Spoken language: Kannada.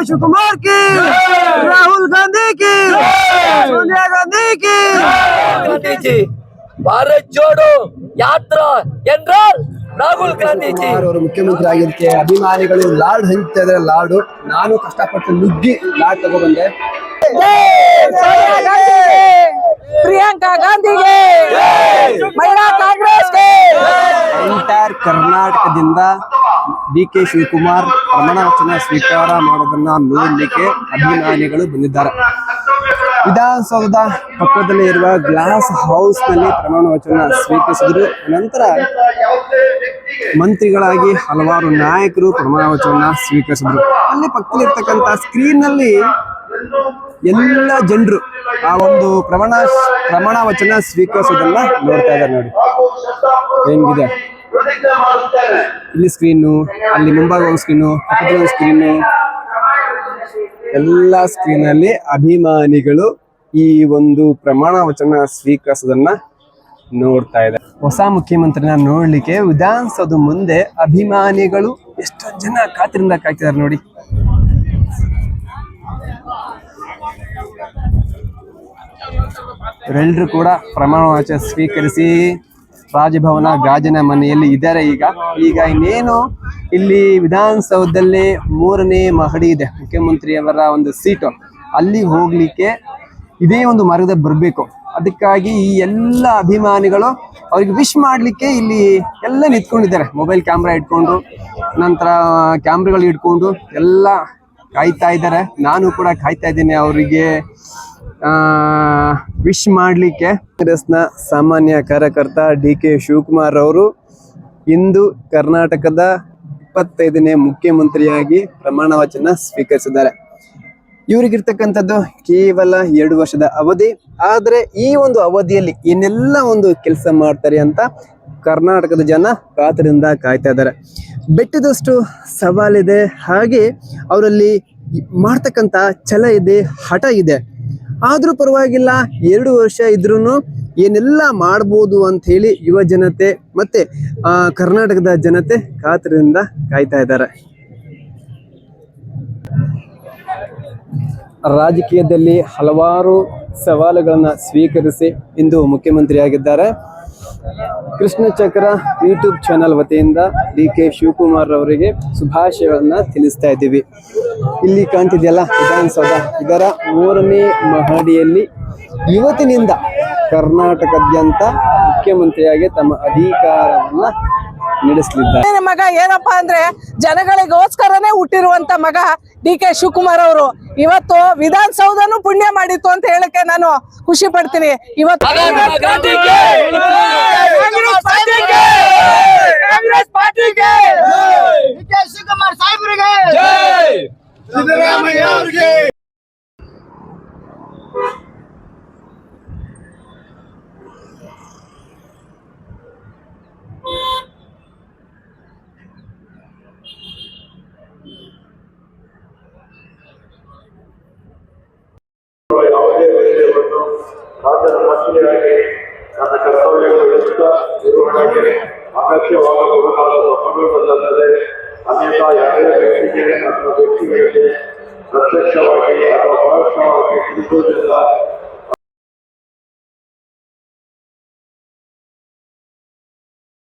शिवकुमार की, राहुल गांधी की, सोनिया गांधी की। गांधी जी भारत जोड़ो यात्रा जनरल ರಾಹುಲ್ ಗಾಂಧಿ ಜಿ ಅವರು ಮುಖ್ಯಮಂತ್ರಿ ಆಗಿದ್ದಕ್ಕೆ ಅಭಿಮಾನಿಗಳು ಲಾಡ್ ಹಂಚ್ತಾ ಇದಾರೆ. ಲಾಡು ನಾನು ಕಷ್ಟಪಟ್ಟು ನುಗ್ಗಿ ಲಾಡ್ ತಗೊಬಂದೆ. ಪ್ರಿಯಾಂಕಾ ಗಾಂಧಿಗೆ, ಮಹಿಳಾ ಕಾಂಗ್ರೆಸ್ಗೆ. ಎಂಟೈರ್ ಕರ್ನಾಟಕದಿಂದ DK ಶಿವಕುಮಾರ್ ಪ್ರಮಾಣ ವಚನ ಸ್ವೀಕಾರ ಮಾಡೋದನ್ನ ನೋಡ್ಲಿಕ್ಕೆ ಅಭಿಮಾನಿಗಳು ಬಂದಿದ್ದಾರೆ. ವಿಧಾನಸೌಧದ ಪಕ್ಕದಲ್ಲಿ ಇರುವ ಗ್ಲಾಸ್ ಹೌಸ್ ನಲ್ಲಿ ಪ್ರಮಾಣ ವಚನ ಸ್ವೀಕರಿಸಿದ್ರು. ನಂತರ ಮಂತ್ರಿಗಳಾಗಿ ಹಲವಾರು ನಾಯಕರು ಪ್ರಮಾಣ ವಚನ ಸ್ವೀಕರಿಸಿದ್ರು. ಅಲ್ಲಿ ಪಕ್ಕದಲ್ಲಿರ್ತಕ್ಕಂಥ ಸ್ಕ್ರೀನ್ ನಲ್ಲಿ ಎಲ್ಲ ಜನರು ಆ ಒಂದು ಪ್ರಮಾಣ ವಚನ ಸ್ವೀಕರಿಸೋದನ್ನ ನೋಡ್ತಾ ಇದ್ದಾರೆ. ನೋಡಿ ಹೆಂಗಿದೆ, ಇಲ್ಲಿ ಸ್ಕ್ರೀನು, ಅಲ್ಲಿ ಮುಂಭಾಗ ಒಂದು ಸ್ಕ್ರೀನು, ಪಕ್ಕದ ಒಂದು ಸ್ಕ್ರೀನು, ಎಲ್ಲ ಸ್ಕ್ರೀನ್ ಅಲ್ಲಿ ಅಭಿಮಾನಿಗಳು ಈ ಒಂದು ಪ್ರಮಾಣ ವಚನ ಸ್ವೀಕರಿಸೋದನ್ನ ನೋಡ್ತಾ ಇದ್ದಾರೆ. ಹೊಸ ಮುಖ್ಯಮಂತ್ರಿನ ನೋಡ್ಲಿಕ್ಕೆ ವಿಧಾನಸೌಧ ಮುಂದೆ ಅಭಿಮಾನಿಗಳು ಎಷ್ಟೊಂದು ಜನ ಕಾತರಿಂದ ಕಾಯ್ತಿದ್ದಾರೆ. ನೋಡಿ ಇವರೆಲ್ಲರೂ ಕೂಡ ಪ್ರಮಾಣ ವಚನ ಸ್ವೀಕರಿಸಿ ರಾಜಭವನ ಗಾಜಿನ ಮನೆಯಲ್ಲಿ ಇದ್ದಾರೆ. ಈಗ ಇನ್ನೇನು ಇಲ್ಲಿ ವಿಧಾನಸೌಧದಲ್ಲಿ 3ನೇ ಮಹಡಿ ಇದೆ, ಮುಖ್ಯಮಂತ್ರಿಯವರ ಒಂದು ಸೀಟು. ಅಲ್ಲಿ ಹೋಗ್ಲಿಕ್ಕೆ ಇದೇ ಒಂದು ಮಾರ್ಗದಲ್ಲಿ ಬರಬೇಕು. ಅದಕ್ಕಾಗಿ ಈ ಎಲ್ಲ ಅಭಿಮಾನಿಗಳು ಅವ್ರಿಗೆ ವಿಶ್ ಮಾಡಲಿಕ್ಕೆ ಇಲ್ಲಿ ಎಲ್ಲ ನಿಂತ್ಕೊಂಡಿದ್ದಾರೆ. ಮೊಬೈಲ್ ಕ್ಯಾಮ್ರಾ ಇಟ್ಕೊಂಡು, ನಂತರ ಕ್ಯಾಮ್ರಾಗಳು ಇಟ್ಕೊಂಡು ಎಲ್ಲ ಕಾಯ್ತಾ ಇದ್ದಾರೆ. ನಾನು ಕೂಡ ಕಾಯ್ತಾ ಇದ್ದೀನಿ ಅವರಿಗೆ ವಿಶ್ ಮಾಡಲಿಕ್ಕೆ. ಕಾಂಗ್ರೆಸ್ನ ಸಾಮಾನ್ಯ ಕಾರ್ಯಕರ್ತ DK ಶಿವಕುಮಾರ್ ಅವರು ಇಂದು ಕರ್ನಾಟಕದ 25ನೇ ಮುಖ್ಯಮಂತ್ರಿಯಾಗಿ ಪ್ರಮಾಣ ವಚನ ಸ್ವೀಕರಿಸಿದ್ದಾರೆ. ಇವರಿಗಿರ್ತಕ್ಕಂಥದ್ದು ಕೇವಲ 2 ವರ್ಷದ ಅವಧಿ. ಆದರೆ ಈ ಒಂದು ಅವಧಿಯಲ್ಲಿ ಏನೆಲ್ಲ ಒಂದು ಕೆಲಸ ಮಾಡ್ತಾರೆ ಅಂತ ಕರ್ನಾಟಕದ ಜನ ಕಾತರದಿಂದ ಕಾಯ್ತಾ ಇದ್ದಾರೆ. ಬೆಟ್ಟದಷ್ಟು ಸವಾಲಿದೆ, ಹಾಗೆ ಅವರಲ್ಲಿ ಮಾಡ್ತಕ್ಕಂಥ ಛಲ ಇದೆ, ಹಠ ಇದೆ. ಆದ್ರೂ ಪರವಾಗಿಲ್ಲ, 2 ವರ್ಷ ಇದ್ರೂ ಏನೆಲ್ಲ ಮಾಡ್ಬೋದು ಅಂತ ಹೇಳಿ ಯುವ ಜನತೆ ಮತ್ತೆ ಕರ್ನಾಟಕದ ಜನತೆ ಕಾತರದಿಂದ ಕಾಯ್ತಾ ಇದ್ದಾರೆ. ರಾಜಕೀಯದಲ್ಲಿ ಹಲವಾರು ಸವಾಲುಗಳನ್ನ ಸ್ವೀಕರಿಸಿ ಇಂದು ಮುಖ್ಯಮಂತ್ರಿಯಾಗಿದ್ದಾರೆ. ಕೃಷ್ಣ ಚಕ್ರ ಯೂಟ್ಯೂಬ್ ಚಾನಲ್ ವತಿಯಿಂದ DK ಶಿವಕುಮಾರ್ ಅವರಿಗೆ ಶುಭಾಶಯಗಳನ್ನ ತಿಳಿಸ್ತಾ ಇದ್ದೀವಿ. ಇಲ್ಲಿ ಕಾಣ್ತಿದೆಯಲ್ಲ ವಿಧಾನಸೌಧ, ಇದರ 3ನೇ ಮಹಡಿಯಲ್ಲಿ ಇವತ್ತಿನಿಂದ ಕರ್ನಾಟಕದಾದ್ಯಂತ ಮುಖ್ಯಮಂತ್ರಿಯಾಗಿ ತಮ್ಮ ಅಧಿಕಾರವನ್ನ ನಡೆಸಲಿದ್ದಾರೆ. ಮಗ ಏನಪ್ಪಾ ಅಂದ್ರೆ ಜನಗಳಿಗೋಸ್ಕರನೇ ಹುಟ್ಟಿರುವಂತ ಮಗ DK ಶಿವಕುಮಾರ್ ಅವರು. ಇವತ್ತು ವಿಧಾನಸೌಧನು ಪುಣ್ಯ ಮಾಡಿತ್ತು ಅಂತ ಹೇಳಕ್ಕೆ ನಾನು ಖುಷಿ ಪಡ್ತೀನಿ. ಇವತ್ತು ಶಿವಕುಮಾರ್ ಸಾಹೇಬ್ರಿಗೆ, ಸಿದ್ದರಾಮಯ್ಯ ಅವರಿಗೆ. ರಾಜ್ಯದ ಮಂತ್ರಿಯಾಗಿ ನನ್ನ ಕರ್ತವ್ಯಗಳು ನಿರ್ವಹಣೆಗೆ ಅಗತ್ಯವಾಗಬಹುದಾದ ಅನ್ಯತಾ ಯಾವುದೇ ವ್ಯಕ್ತಿಗೆ ಅಥವಾ ವ್ಯಕ್ತಿಗಳಿಗೆ ಪ್ರತ್ಯಕ್ಷವಾಗಿ ಅಥವಾ ಪರೋಕ್ಷವಾಗಿ ತಿಳಿಸುವುದಿಲ್ಲ.